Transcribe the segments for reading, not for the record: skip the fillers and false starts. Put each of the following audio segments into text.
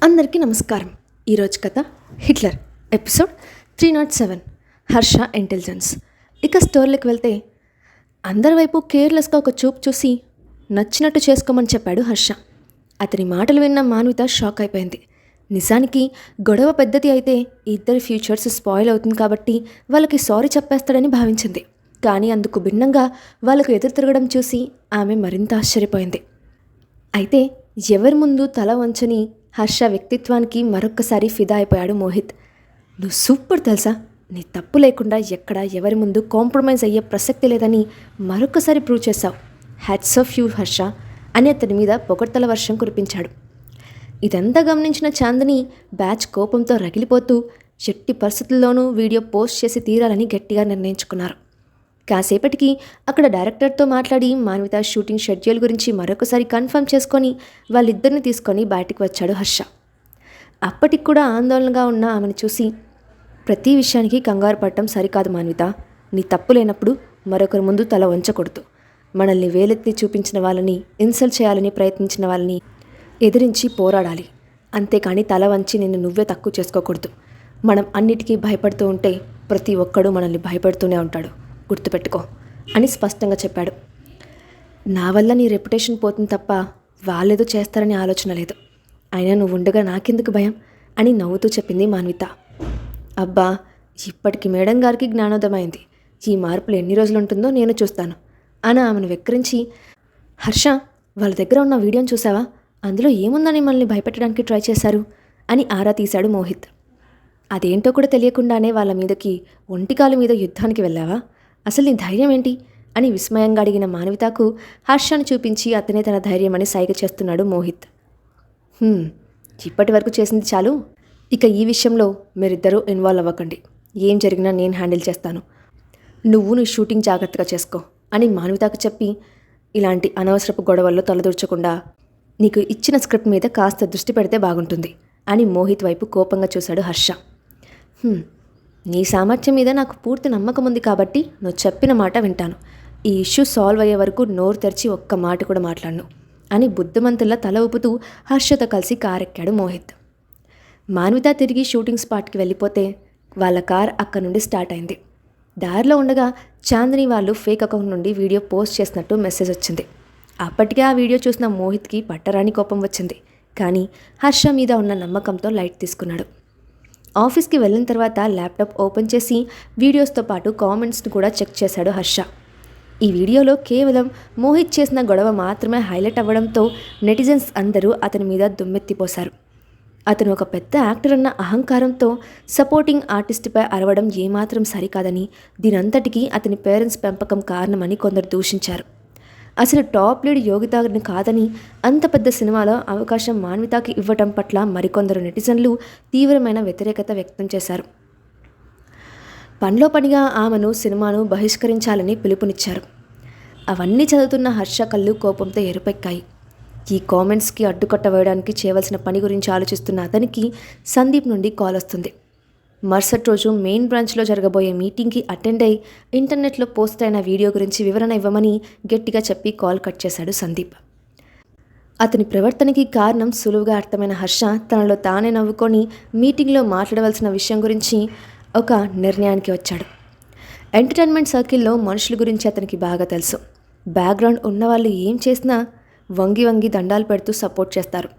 అందరికీ నమస్కారం. ఈరోజు కథ హిట్లర్ ఎపిసోడ్ 307 హర్ష ఇంటెలిజెన్స్. ఇక స్టోరీకి వెళ్తే అందరి వైపు కేర్లెస్గా ఒక చూపు చూసి నచ్చినట్టు చేసుకోమని చెప్పాడు హర్ష. అతని మాటలు విన్న మాన్విత షాక్ అయిపోయింది. నిజానికి గొడవ పెద్దది అయితే ఇద్దరి ఫ్యూచర్స్ స్పాయిల్ అవుతుంది కాబట్టి వాళ్ళకి సారీ చెప్పేస్తాడని భావించింది. కానీ అందుకు భిన్నంగా వాళ్ళకు ఎదురు తిరగడం చూసి ఆమె మరింత ఆశ్చర్యపోయింది. అయితే ఎవరి ముందు తల వంచని హర్ష వ్యక్తిత్వానికి మరొక్కసారి ఫిదా అయిపోయాడు మోహిత్. నువ్వు సూపర్ తెలుసా, నీ తప్పు లేకుండా ఎక్కడ ఎవరి ముందు కాంప్రమైజ్ అయ్యే ప్రసక్తి లేదని మరొక్కసారి ప్రూవ్ చేశావు. హ్యాట్స్ ఆఫ్ యూ హర్ష అని అతని మీద పొగడ్తల వర్షం కురిపించాడు. ఇదంతా గమనించిన చాందిని బ్యాచ్ కోపంతో రగిలిపోతూ ఎట్టి పరిస్థితుల్లోనూ వీడియో పోస్ట్ చేసి తీరాలని గట్టిగా నిర్ణయించుకున్నారు. కాసేపటికి అక్కడ డైరెక్టర్తో మాట్లాడి మాన్విత షూటింగ్ షెడ్యూల్ గురించి మరొకసారి కన్ఫర్మ్ చేసుకొని వాళ్ళిద్దరిని తీసుకొని బయటికి వచ్చాడు హర్ష. అప్పటికి కూడా ఆందోళనగా ఉన్న ఆమెను చూసి, ప్రతి విషయానికి కంగారు పడటం సరికాదు మాన్విత. నీ తప్పు లేనప్పుడు మరొకరి ముందు తల వంచకూడదు. మనల్ని వేలెత్తి చూపించిన వాళ్ళని, ఇన్సల్ట్ చేయాలని ప్రయత్నించిన వాళ్ళని ఎదిరించి పోరాడాలి. అంతేకాని తల వంచి నిన్ను నువ్వే తక్కువ చేసుకోకూడదు. మనం అన్నిటికీ భయపడుతూ ఉంటే ప్రతి ఒక్కడూ మనల్ని భయపడుతూనే ఉంటాడు, గుర్తుపెట్టుకో అని స్పష్టంగా చెప్పాడు. నా వల్ల నీ రెప్యుటేషన్ పోతుంది తప్ప వాళ్ళేదో చేస్తారని ఆలోచన లేదు. అయినా నువ్వు ఉండగా నాకెందుకు భయం అని నవ్వుతూ చెప్పింది మాన్విత. అబ్బా, ఇప్పటికి మేడం గారికి జ్ఞానోదయమైంది. ఈ మార్పులు ఎన్ని రోజులు ఉంటుందో నేను చూస్తాను అని ఆమెను వెక్కిరించి, హర్ష వాళ్ళ దగ్గర ఉన్న వీడియోని చూసావా, అందులో ఏముందని మనల్ని భయపెట్టడానికి ట్రై చేశారు అని ఆరా తీశాడు మోహిత్. అదేంటో కూడా తెలియకుండానే వాళ్ళ మీదకి ఒంటికాలు మీద యుద్ధానికి వెళ్ళావా, అసలు నీ ధైర్యం ఏంటి అని విస్మయంగా అడిగిన మాన్వితకు హర్షను చూపించి అతనే తన ధైర్యమని సైగ చేస్తున్నాడు మోహిత్. ఇప్పటి వరకు చేసింది చాలు, ఇక ఈ విషయంలో మీరిద్దరూ ఇన్వాల్వ్ అవ్వకండి. ఏం జరిగినా నేను హ్యాండిల్ చేస్తాను. నువ్వు నీ షూటింగ్ జాగ్రత్తగా చేసుకో అని మాన్వితకు చెప్పి, ఇలాంటి అనవసరపు గొడవల్లో తలదూర్చకుండా నీకు ఇచ్చిన స్క్రిప్ట్ మీద కాస్త దృష్టి పెడితే బాగుంటుంది అని మోహిత్ వైపు కోపంగా చూశాడు హర్ష. నీ సామర్థ్యం మీద నాకు పూర్తి నమ్మకం ఉంది కాబట్టి నువ్వు చెప్పిన మాట వింటాను. ఈ ఇష్యూ సాల్వ్ అయ్యే వరకు నోరు తెరిచి ఒక్క మాట కూడా మాట్లాడను అని బుద్ధిమంతుల్లా తల ఊపుతూ హర్షతో కలిసి కారెక్కాడు మోహిత్. మాన్విత తిరిగి షూటింగ్ స్పాట్కి వెళ్ళిపోతే వాళ్ళ కార్ అక్కడి నుండి స్టార్ట్ అయింది. దారిలో ఉండగా చాందిని వాళ్ళు ఫేక్ అకౌంట్ నుండి వీడియో పోస్ట్ చేసినట్టు మెసేజ్ వచ్చింది. అప్పటికే ఆ వీడియో చూసిన మోహిత్కి పట్టరాని కోపం వచ్చింది. కానీ హర్ష మీద ఉన్న నమ్మకంతో లైట్ తీసుకున్నాడు. ఆఫీస్కి వెళ్ళిన తర్వాత ల్యాప్టాప్ ఓపెన్ చేసి వీడియోస్తో పాటు కామెంట్స్ని కూడా చెక్ చేశాడు హర్ష. ఈ వీడియోలో కేవలం మోహిత్ చేసిన గొడవ మాత్రమే హైలైట్ అవ్వడంతో నెటిజన్స్ అందరూ అతని మీద దుమ్మెత్తిపోశారు. అతను ఒక పెద్ద యాక్టర్ అన్న అహంకారంతో సపోర్టింగ్ ఆర్టిస్ట్పై అరవడం ఏమాత్రం సరికాదని, దీనంతటికీ అతని పేరెంట్స్ పెంపకం కారణమని కొందరు దూషించారు. అసలు టాప్ లీడ్ యోగితని కాదని అంత పెద్ద సినిమాలో అవకాశం మాన్వితకి ఇవ్వటం పట్ల మరికొందరు నెటిజన్లు తీవ్రమైన వ్యతిరేకత వ్యక్తం చేశారు. పనిలో పనిగా ఆమెను సినిమాను బహిష్కరించాలని పిలుపునిచ్చారు. అవన్నీ చదువుతున్న హర్ష కళ్ళు కోపంతో ఎరుపెక్కాయి. ఈ కామెంట్స్కి అడ్డుకట్ట వేయడానికి చేయవలసిన పని గురించి ఆలోచిస్తున్న అతనికి సందీప్ నుండి కాల్ వస్తుంది. మరుసటి రోజు మెయిన్ బ్రాంచ్లో జరగబోయే మీటింగ్కి అటెండ్ అయి ఇంటర్నెట్లో పోస్ట్ అయిన వీడియో గురించి వివరణ ఇవ్వమని గట్టిగా చెప్పి కాల్ కట్ చేశాడు సందీప్. అతని ప్రవర్తనకి కారణం సులువుగా అర్థమైన హర్ష తనలో తానే నవ్వుకొని మీటింగ్లో మాట్లాడవలసిన విషయం గురించి ఒక నిర్ణయానికి వచ్చాడు. ఎంటర్టైన్మెంట్ సర్కిల్లో మనుషుల గురించి అతనికి బాగా తెలుసు. బ్యాక్గ్రౌండ్ ఉన్నవాళ్ళు ఏం చేసినా వంగి వంగి దండాలు పెడుతూ సపోర్ట్ చేస్తారు.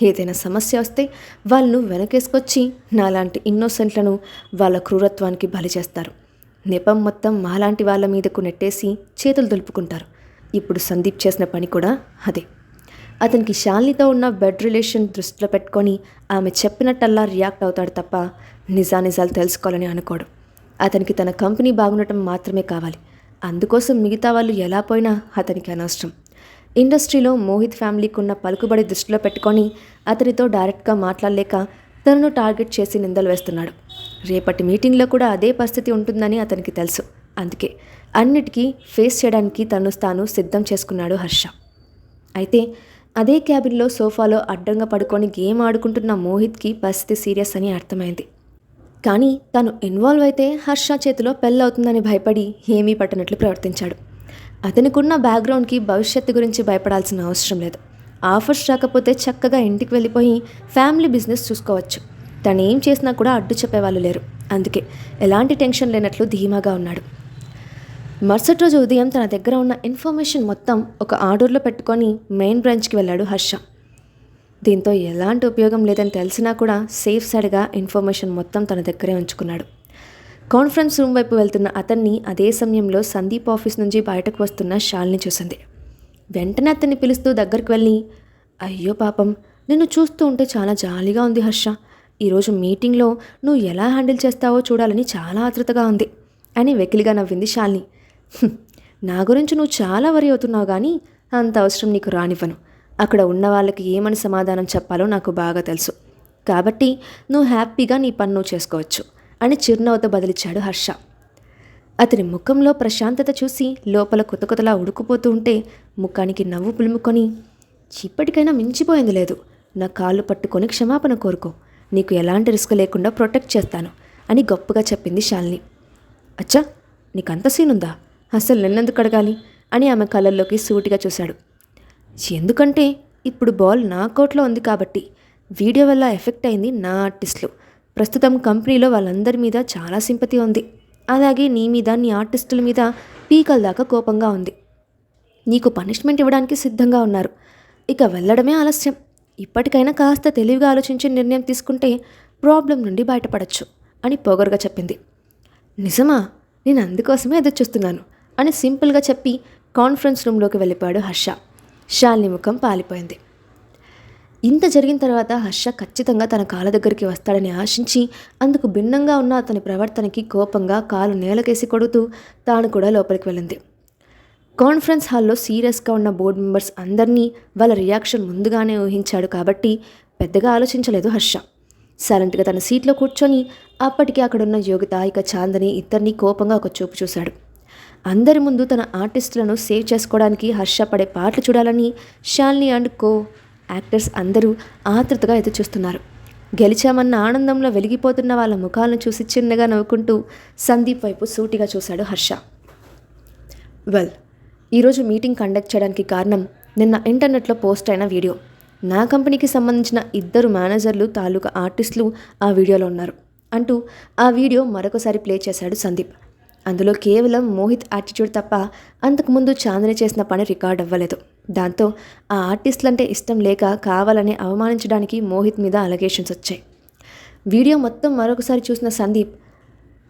ఏదైనా సమస్య వస్తే వాళ్ళను వెనకేసుకొచ్చి నాలాంటి ఇన్నోసెంట్లను వాళ్ళ క్రూరత్వానికి బలి చేస్తారు. నెపం మొత్తం మాలాంటి వాళ్ళ మీదకు నెట్టేసి చేతులు దులుపుకుంటారు. ఇప్పుడు సందీప్ చేసిన పని కూడా అదే. అతనికి శాలినితో ఉన్న బెడ్ రిలేషన్ దృష్టిలో పెట్టుకొని ఆమె చెప్పినట్టల్లా రియాక్ట్ అవుతాడు తప్ప నిజానిజాలు తెలుసుకోవాలని అనుకోడు. అతనికి తన కంపెనీ బాగుండటం మాత్రమే కావాలి. అందుకోసం మిగతా వాళ్ళు ఎలా పోయినా అతనికి అనవసరం. ఇండస్ట్రీలో మోహిత్ ఫ్యామిలీకి ఉన్న పలుకుబడి దృష్టిలో పెట్టుకొని అతనితో డైరెక్ట్గా మాట్లాడలేక తనను టార్గెట్ చేసి నిందలు వేస్తున్నాడు. రేపటి మీటింగ్లో కూడా అదే పరిస్థితి ఉంటుందని అతనికి తెలుసు. అందుకే అన్నిటికీ ఫేస్ చేయడానికి తను తాను సిద్ధం చేసుకున్నాడు హర్ష. అయితే అదే క్యాబిన్లో సోఫాలో అడ్డంగా పడుకొని గేమ్ ఆడుకుంటున్న మోహిత్కి పరిస్థితి సీరియస్ అని అర్థమైంది. కానీ తను ఇన్వాల్వ్ అయితే హర్ష చేతిలో పెళ్ళవుతుందని భయపడి ఏమీ పట్టనట్లు ప్రవర్తించాడు. అతనికున్న బ్యాక్గ్రౌండ్కి భవిష్యత్తు గురించి భయపడాల్సిన అవసరం లేదు. ఆఫర్స్ రాకపోతే చక్కగా ఇంటికి వెళ్ళిపోయి ఫ్యామిలీ బిజినెస్ చూసుకోవచ్చు. తను ఏం చేసినా కూడా అడ్డు చెప్పేవాళ్ళు లేరు. అందుకే ఎలాంటి టెన్షన్ లేనట్లు ధీమాగా ఉన్నాడు. మరుసటి రోజు ఉదయం తన దగ్గర ఉన్న ఇన్ఫర్మేషన్ మొత్తం ఒక ఆర్డర్లో పెట్టుకొని మెయిన్ బ్రాంచ్కి వెళ్ళాడు హర్ష. దీంతో ఎలాంటి ఉపయోగం లేదని తెలిసినా కూడా సేఫ్ సైడ్గా ఇన్ఫర్మేషన్ మొత్తం తన దగ్గరే ఉంచుకున్నాడు. కాన్ఫరెన్స్ రూమ్ వైపు వెళ్తున్న అతన్ని అదే సమయంలో సందీప్ ఆఫీస్ నుంచి బయటకు వస్తున్న శాలిని చూసింది. వెంటనే అతన్ని పిలుస్తూ దగ్గరికి వెళ్ళి, అయ్యో పాపం, నిన్ను చూస్తూ ఉంటే చాలా జాలీగా ఉంది హర్ష. ఈరోజు మీటింగ్లో నువ్వు ఎలా హ్యాండిల్ చేస్తావో చూడాలని చాలా ఆతృతగా ఉంది అని వెకిలిగా నవ్వింది శాలిని. నా గురించి నువ్వు చాలా వరి అవుతున్నావు, కానీ అంత అవసరం నీకు రానివ్వను. అక్కడ ఉన్న వాళ్ళకి ఏమని సమాధానం చెప్పాలో నాకు బాగా తెలుసు. కాబట్టి నువ్వు హ్యాపీగా నీ పని నువ్వు చేసుకోవచ్చు అని చిరునవ్వుతో బదిలిచ్చాడు హర్ష. అతని ముఖంలో ప్రశాంతత చూసి లోపల కొత్తలా ఉడుకుపోతూ ఉంటే ముఖానికి నవ్వు పులుముకొని, ఇప్పటికైనా మించిపోయింది లేదు. నా కాళ్ళు పట్టుకొని క్షమాపణ కోరుకో. నీకు ఎలాంటి రిస్క్ లేకుండా ప్రొటెక్ట్ చేస్తాను అని గొప్పగా చెప్పింది శాలిని. అచ్చా, నీకంత సీనుందా? అసలు నిన్నెందుకు అడగాలి అని ఆమె కళ్ళల్లోకి సూటిగా చూశాడు. ఎందుకంటే ఇప్పుడు బాల్ నా కోట్లో ఉంది కాబట్టి. వీడియో వల్ల ఎఫెక్ట్ అయింది నా ఆర్టిస్టులు. ప్రస్తుతం కంపెనీలో వాళ్ళందరి మీద చాలా సింపతి ఉంది. అలాగే నీ మీద, నీ ఆర్టిస్టుల మీద పీకల దాకా కోపంగా ఉంది. నీకు పనిష్మెంట్ ఇవ్వడానికి సిద్ధంగా ఉన్నారు. ఇక వెళ్ళడమే ఆలస్యం. ఇప్పటికైనా కాస్త తెలివిగా ఆలోచించి నిర్ణయం తీసుకుంటే ప్రాబ్లం నుండి బయటపడచ్చు అని పొగరుగా చెప్పింది. నిజమా? నేను అందుకోసమే ఎదురు చూస్తున్నాను అని సింపుల్గా చెప్పి కాన్ఫరెన్స్ రూమ్లోకి వెళ్ళిపోయాడు హర్ష. శాలిని ముఖం పాలిపోయింది. ఇంత జరిగిన తర్వాత హర్ష ఖచ్చితంగా తన కాళ్ళ దగ్గరికి వస్తాడని ఆశించి అందుకు భిన్నంగా ఉన్న అతని ప్రవర్తనకి కోపంగా కాలు నేలకేసి కొడుతూ తాను కూడా లోపలికి వెళ్ళింది. కాన్ఫరెన్స్ హాల్లో సీరియస్గా ఉన్న బోర్డు మెంబర్స్ అందరినీ వాళ్ళ రియాక్షన్ ముందుగానే ఊహించాడు కాబట్టి పెద్దగా ఆలోచించలేదు హర్ష. సైలెంట్గా తన సీట్లో కూర్చొని అప్పటికి అక్కడున్న యోగిత, ఇక చాందని ఇద్దరినీ కోపంగా ఒక చూపు చూశాడు. అందరి ముందు తన ఆర్టిస్టులను సేవ్ చేసుకోవడానికి హర్ష పడే పాటలు చూడాలని శాలిని అండ్ కో యాక్టర్స్ అందరూ ఆతృతగా ఎదురుచూస్తున్నారు. గెలిచామన్న ఆనందంలో వెలిగిపోతున్న వాళ్ళ ముఖాలను చూసి చిన్నగా నవ్వుకుంటూ సందీప్ వైపు సూటిగా చూశాడు హర్ష. వెల్, ఈరోజు మీటింగ్ కండక్ట్ చేయడానికి కారణం నిన్న ఇంటర్నెట్లో పోస్ట్ అయిన వీడియో. నా కంపెనీకి సంబంధించిన 2 మేనేజర్లు తాలూకా ఆర్టిస్టులు ఆ వీడియోలో ఉన్నారు అంటూ ఆ వీడియో మరొకసారి ప్లే చేశాడు సందీప్. అందులో కేవలం మోహిత్ యాటిట్యూడ్ తప్ప అంతకుముందు చాందని చేసిన పని రికార్డ్ అవ్వలేదు. దాంతో ఆ ఆర్టిస్టులంటే ఇష్టం లేక కావాలని అవమానించడానికి మోహిత్ మీద అలిగేషన్స్ వచ్చాయి. వీడియో మొత్తం మరొకసారి చూసిన సందీప్,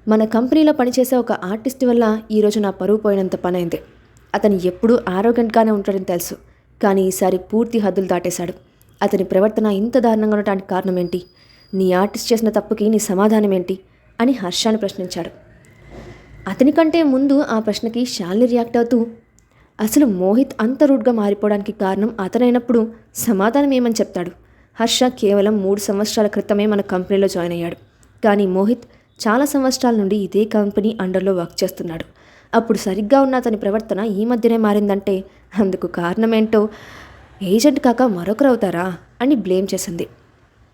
మన కంపెనీలో పనిచేసే ఒక ఆర్టిస్ట్ వల్ల ఈరోజు నా పరువు పోయినంత పనైంది. అతను ఎప్పుడూ ఆరోగెంట్గానే ఉంటాడని తెలుసు, కానీ ఈసారి పూర్తి హద్దులు దాటేశాడు. అతని ప్రవర్తన ఇంత దారుణంగా ఉండటానికి కారణం ఏంటి? నీ ఆర్టిస్ట్ చేసిన తప్పుకి నీ సమాధానం ఏంటి అని హర్షాన్ని ప్రశ్నించాడు. అతనికంటే ముందు ఆ ప్రశ్నకి శాలిని రియాక్ట్ అవుతూ, అసలు మోహిత్ అంత రూడ్గా మారిపోవడానికి కారణం అతనైనప్పుడు సమాధానం ఏమని చెప్తాడు? హర్ష కేవలం 3 సంవత్సరాల క్రితమే మన కంపెనీలో జాయిన్ అయ్యాడు. కానీ మోహిత్ చాలా సంవత్సరాల నుండి ఇదే కంపెనీ అండర్లో వర్క్ చేస్తున్నాడు. అప్పుడు సరిగ్గా ఉన్న అతని ప్రవర్తన ఈ మధ్యనే మారిందంటే అందుకు కారణమేంటో ఏజెంట్ కాక మరొకరు అవుతారా అని బ్లేమ్ చేసింది.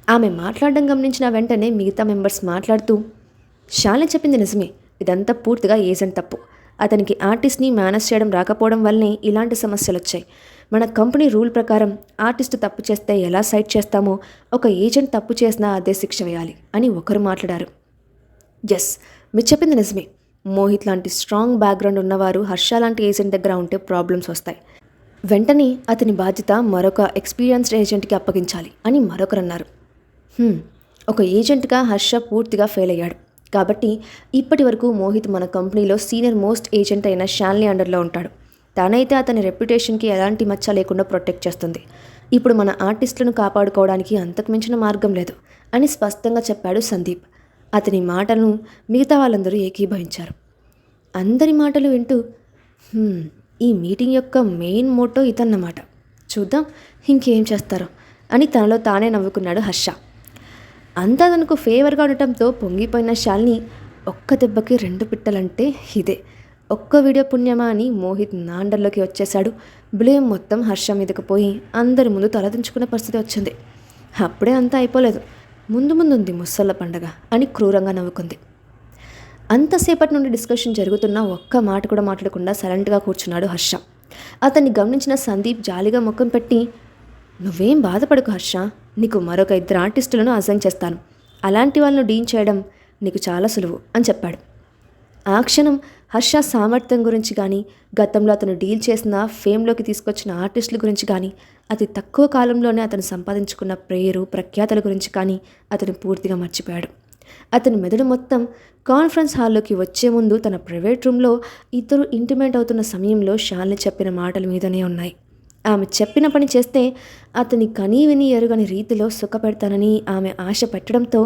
ఆమె మాట్లాడడం గమనించిన వెంటనే మిగతా మెంబర్స్ మాట్లాడుతూ, శాలిని చెప్పింది నిజమే, ఇదంతా పూర్తిగా ఏజెంట్ తప్పు. అతనికి ఆర్టిస్ట్ని మేనేజ్ చేయడం రాకపోవడం వల్లనే ఇలాంటి సమస్యలు వచ్చాయి. మన కంపెనీ రూల్ ప్రకారం ఆర్టిస్ట్ తప్పు చేస్తే ఎలా సైట్ చేస్తామో ఒక ఏజెంట్ తప్పు చేసినా అదే శిక్ష వేయాలి అని ఒకరు మాట్లాడారు. ఎస్, మీరు చెప్పింది నిజమే. మోహిత్ లాంటి స్ట్రాంగ్ బ్యాక్గ్రౌండ్ ఉన్నవారు హర్ష లాంటి ఏజెంట్ దగ్గర ఉంటే ప్రాబ్లమ్స్ వస్తాయి. వెంటనే అతని బాధ్యత మరొక ఎక్స్పీరియన్స్డ్ ఏజెంట్కి అప్పగించాలి అని మరొకరు అన్నారు. ఒక ఏజెంట్గా హర్ష పూర్తిగా ఫెయిల్ అయ్యాడు. కాబట్టి ఇప్పటి వరకు మోహిత్ మన కంపెనీలో సీనియర్ మోస్ట్ ఏజెంట్ అయిన శాలిని అండర్లో ఉంటాడు. తనైతే అతని రెప్యుటేషన్కి ఎలాంటి మచ్చ లేకుండా ప్రొటెక్ట్ చేస్తుంది. ఇప్పుడు మన ఆర్టిస్టులను కాపాడుకోవడానికి అంతకు మించిన మార్గం లేదు అని స్పష్టంగా చెప్పాడు సందీప్. అతని మాటలను మిగతా వాళ్ళందరూ ఏకీభవించారు. అందరి మాటలు వింటూ, ఈ మీటింగ్ యొక్క మెయిన్ మోటో ఇదన్నమాట, చూద్దాం ఇంకేం చేస్తారో అని తనలో తానే నవ్వుకున్నాడు హర్ష. అంతా తనకు ఫేవర్గా ఉండటంతో పొంగిపోయిన శాలిని ఒక్క దెబ్బకి 2 పిట్టలంటే ఇదే. ఒక్క వీడియో పుణ్యమా అని మోహిత్ నాండర్లోకి వచ్చేశాడు. బ్లేమ్ మొత్తం హర్ష మీదకు పోయి అందరి ముందు తలదించుకునే పరిస్థితి వచ్చింది. అప్పుడే అంతా అయిపోలేదు, ముందుంది ముసళ్ళ పండగ అని క్రూరంగా నవ్వుకుంది. అంతసేపటి నుండి డిస్కషన్ జరుగుతున్నా ఒక్క మాట కూడా మాట్లాడకుండా సైలెంట్గా కూర్చున్నాడు హర్ష. అతన్ని గమనించిన సందీప్ జాలిగా ముఖం పెట్టి, నువ్వేం బాధపడకు హర్ష, నీకు మరొక 2 ఆర్టిస్టులను అసైన్ చేస్తాను. అలాంటి వాళ్ళను డీన్ చేయడం నీకు చాలా సులువు అని చెప్పాడు. ఆ క్షణం హర్ష సామర్థ్యం గురించి కానీ, గతంలో అతను డీల్ చేసిన ఫేమ్లోకి తీసుకొచ్చిన ఆర్టిస్టుల గురించి కానీ, అతి తక్కువ కాలంలోనే అతను సంపాదించుకున్న పేరు ప్రఖ్యాతల గురించి కానీ అతను పూర్తిగా మర్చిపోయాడు. అతని మెదడు మొత్తం కాన్ఫరెన్స్ హాల్లోకి వచ్చే ముందు తన ప్రైవేట్ రూమ్లో ఇద్దరు ఇంటిమేట్ అవుతున్న సమయంలో శాలిని చెప్పిన మాటల మీదనే ఉన్నాయి. ఆమె చెప్పిన పని చేస్తే అతని కనీ విని ఎరుగని రీతిలో సుఖపెడతానని ఆమె ఆశ పెట్టడంతో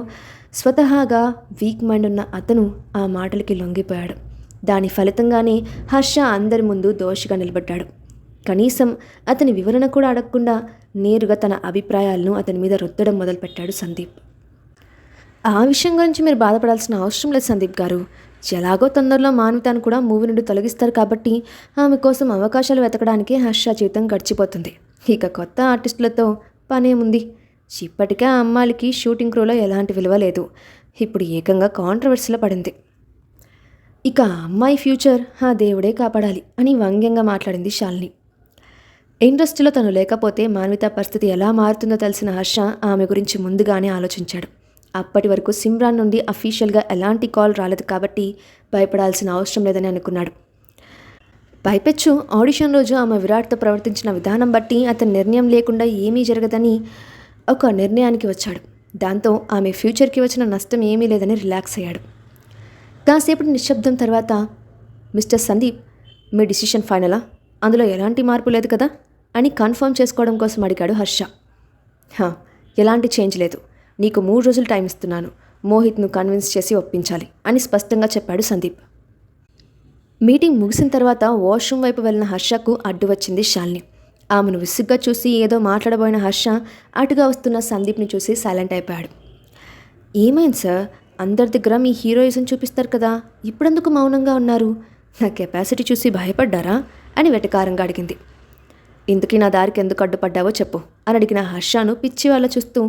స్వతహాగా వీక్ మైండ్ ఉన్న అతను ఆ మాటలకి లొంగిపోయాడు. దాని ఫలితంగానే హర్ష అందరి ముందు దోషిగా నిలబడ్డాడు. కనీసం అతని వివరణ కూడా అడగకుండా నేరుగా తన అభిప్రాయాలను అతని మీద రుద్దడం మొదలుపెట్టాడు సందీప్. ఆ విషయం గురించి మీరు బాధపడాల్సిన అవసరం లేదు సందీప్ గారు. ఎలాగో తొందరలో మాన్వితాను కూడా మూవీ నుండి తొలగిస్తారు కాబట్టి ఆమె కోసం అవకాశాలు వెతకడానికి హర్ష జీవితం గడిచిపోతుంది. ఇక కొత్త ఆర్టిస్టులతో పనేముంది? ఇప్పటికే ఆ అమ్మాయిలకి షూటింగ్ క్రూలో ఎలాంటి విలువ లేదు. ఇప్పుడు ఏకంగా కాంట్రవర్సీలో పడింది. ఇక ఆ అమ్మాయి ఫ్యూచర్ ఆ దేవుడే కాపాడాలి అని వ్యంగ్యంగా మాట్లాడింది శాలిని. ఇండస్ట్రీలో తను లేకపోతే మాన్విత పరిస్థితి ఎలా మారుతుందో తెలిసిన హర్ష ఆమె గురించి ముందుగానే ఆలోచించాడు. అప్పటి వరకు సిమ్రాన్ నుండి అఫీషియల్గా ఎలాంటి కాల్ రాలేదు కాబట్టి భయపడాల్సిన అవసరం లేదని అనుకున్నాడు. పైపెచ్చు ఆడిషన్ రోజు ఆమె విరాట్తో ప్రవర్తించిన విధానం బట్టి అతని నిర్ణయం లేకుండా ఏమీ జరగదని ఒక నిర్ణయానికి వచ్చాడు. దాంతో ఆమె ఫ్యూచర్కి వచ్చిన నష్టం ఏమీ లేదని రిలాక్స్ అయ్యాడు. కాసేపటి నిశ్శబ్దం తర్వాత, మిస్టర్ సందీప్, మీ డిసిషన్ ఫైనలా? అందులో ఎలాంటి మార్పు లేదు కదా అని కన్ఫర్మ్ చేసుకోవడం కోసం అడిగాడు హర్ష. ఎలాంటి చేంజ్ లేదు. నీకు 3 రోజులు టైం ఇస్తున్నాను. మోహిత్ను కన్విన్స్ చేసి ఒప్పించాలి అని స్పష్టంగా చెప్పాడు సందీప్. మీటింగ్ ముగిసిన తర్వాత వాష్రూమ్ వైపు వెళ్ళిన హర్షకు అడ్డు వచ్చింది శాలిని. ఆమెను విసుగ్గా చూసి ఏదో మాట్లాడబోయిన హర్ష అటుగా వస్తున్న సందీప్ని చూసి సైలెంట్ అయిపోయాడు. ఏమైంది సార్? అందరి దగ్గర మీ హీరోయిజం చూపిస్తారు కదా, ఇప్పుడెందుకు మౌనంగా ఉన్నారు? నా కెపాసిటీ చూసి భయపడ్డారా అని వెటకారంగా అడిగింది. ఇందుకీ నా దారికి ఎందుకు అడ్డుపడ్డావో చెప్పు అని అడిగిన హర్షను పిచ్చి వాళ్ళ చూస్తూ,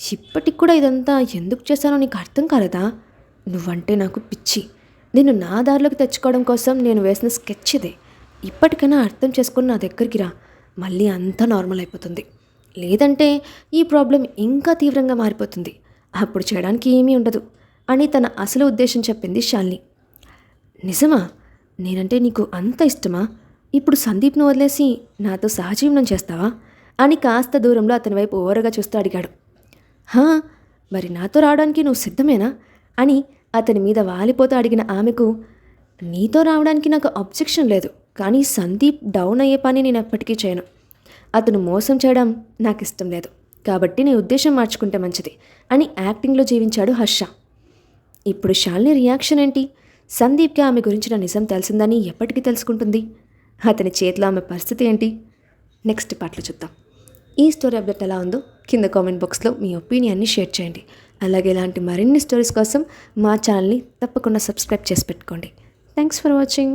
ఇప్పటికి కూడా ఇదంతా ఎందుకు చేశానో నీకు అర్థం కాలేదా? నువ్వంటే నాకు పిచ్చి. నిన్ను నా దారిలోకి తెచ్చుకోవడం కోసం నేను వేసిన స్కెచ్ ఇదే. ఇప్పటికైనా అర్థం చేసుకుని నా దగ్గరికి రా, మళ్ళీ అంతా నార్మల్ అయిపోతుంది. లేదంటే ఈ ప్రాబ్లం ఇంకా తీవ్రంగా మారిపోతుంది. అప్పుడు చేయడానికి ఏమీ ఉండదు అని తన అసలు ఉద్దేశం చెప్పింది శాలిని. నిజమా? నేనంటే నీకు అంత ఇష్టమా? ఇప్పుడు సందీప్ను వదిలేసి నాతో సహజీవనం చేస్తావా అని కాస్త దూరంలో అతని వైపు ఓరగా చూస్తూ అడిగాడు. మరి నాతో రావడానికి నువ్వు సిద్ధమేనా అని అతని మీద వాలిపోతూ అడిగిన ఆమెకు, నీతో రావడానికి నాకు అబ్జెక్షన్ లేదు, కానీ సందీప్ డౌన్ అయ్యే పని నేను ఎప్పటికీ చేయను. అతను మోసం చేయడం నాకు ఇష్టం లేదు, కాబట్టి నీ ఉద్దేశం మార్చుకుంటే మంచిది అని యాక్టింగ్లో జీవించాడు హర్ష. ఇప్పుడు శాలిని రియాక్షన్ ఏంటి? సందీప్కి ఆమె గురించిన నిజం తెలిసిందని ఎప్పటికీ తెలుసుకుంటుంది? అతని చేతిలో ఆమె పరిస్థితి ఏంటి? నెక్స్ట్ పార్ట్లో చూద్దాం. ఈ స్టోరీ అప్డేట్ ఎలా ఉందో కింద కామెంట్ బాక్స్లో మీ ఒపీనియన్ని షేర్ చేయండి. అలాగే ఇలాంటి మరిన్ని స్టోరీస్ కోసం మా ఛానల్ని తప్పకుండా సబ్స్క్రైబ్ చేసి పెట్టుకోండి. Thanks for watching.